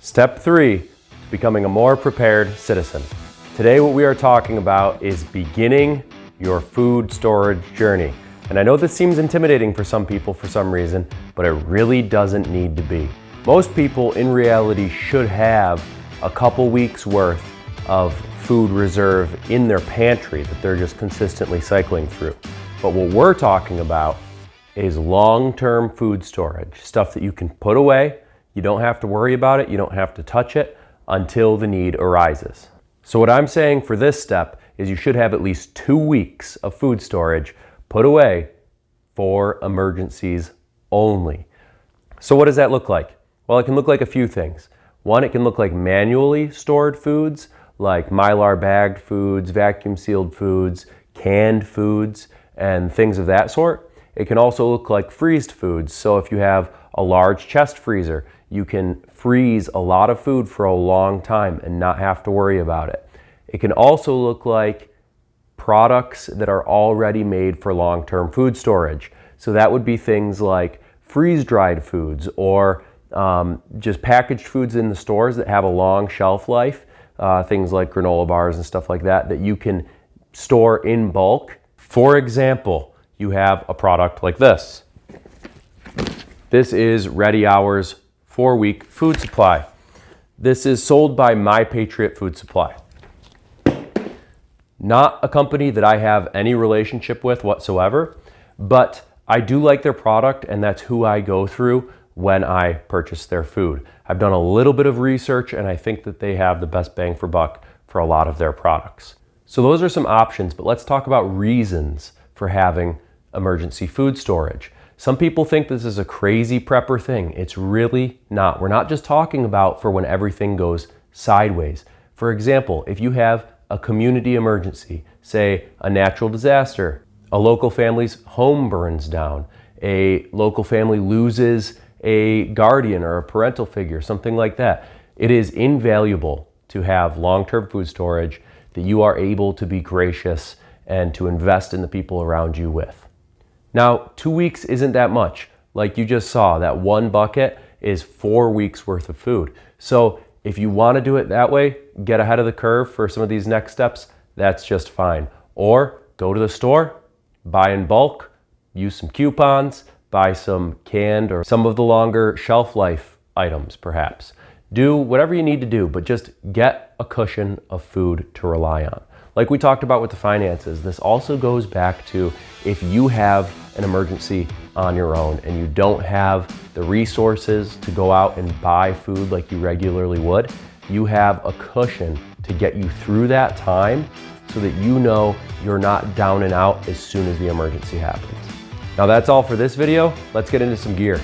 Step 3, becoming a more prepared citizen. Today what we are talking about is beginning your food storage journey. And I know this seems intimidating for some people for some reason, but it really doesn't need to be. Most people in reality should have a couple weeks worth of food reserve in their pantry that they're just consistently cycling through. But what we're talking about is long-term food storage, stuff that you can put away. You don't have to worry about it, you don't have to touch it until the need arises. So what I'm saying for this step is you should have at least 2 weeks of food storage put away for emergencies only. So what does that look like? Well, it can look like a few things. One, it can look like manually stored foods, like Mylar bagged foods, vacuum sealed foods, canned foods, and things of that sort. It can also look like freezed foods. So if you have a large chest freezer, you can freeze a lot of food for a long time and not have to worry about it. It can also look like products that are already made for long-term food storage. So that would be things like freeze-dried foods or just packaged foods in the stores that have a long shelf life, things like granola bars and stuff like that, that you can store in bulk. For example, you have a product like this. This is Ready Hour's 4-week food supply. This is sold by My Patriot Food Supply. Not a company that I have any relationship with whatsoever, but I do like their product and that's who I go through when I purchase their food. I've done a little bit of research and I think that they have the best bang for buck for a lot of their products. So those are some options, but let's talk about reasons for having emergency food storage. Some people think this is a crazy prepper thing. It's really not. We're not just talking about for when everything goes sideways. For example, if you have a community emergency, say a natural disaster, a local family's home burns down, a local family loses a guardian or a parental figure, something like that, it is invaluable to have long-term food storage that you are able to be gracious and to invest in the people around you with. Now, 2 weeks isn't that much. Like you just saw, that one bucket is 4 weeks worth of food. So if you want to do it that way, get ahead of the curve for some of these next steps, that's just fine. Or go to the store, buy in bulk, use some coupons, buy some canned or some of the longer shelf life items perhaps. Do whatever you need to do, but just get a cushion of food to rely on. Like we talked about with the finances, this also goes back to if you have an emergency on your own and you don't have the resources to go out and buy food like you regularly would, you have a cushion to get you through that time so that you know you're not down and out as soon as the emergency happens. Now that's all for this video. Let's get into some gear.